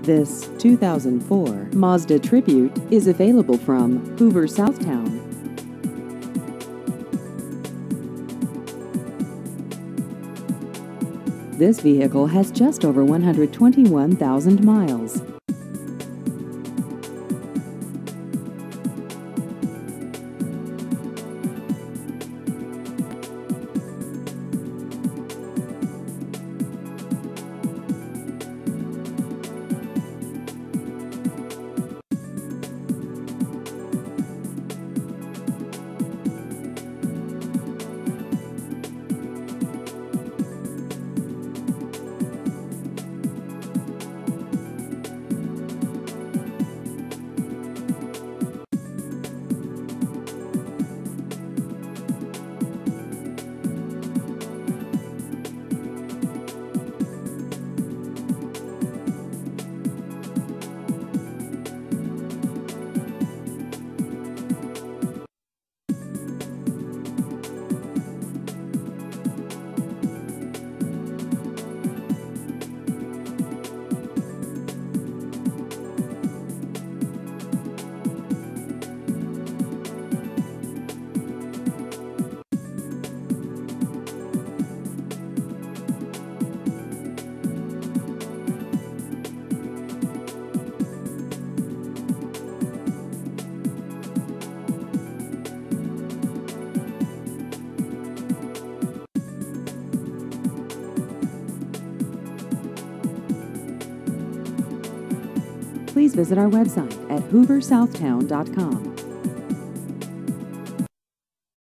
This 2004 Mazda Tribute is available from Hoover, Southtown. This vehicle has just over 121,000 miles. Please visit our website at hooversouthtown.com.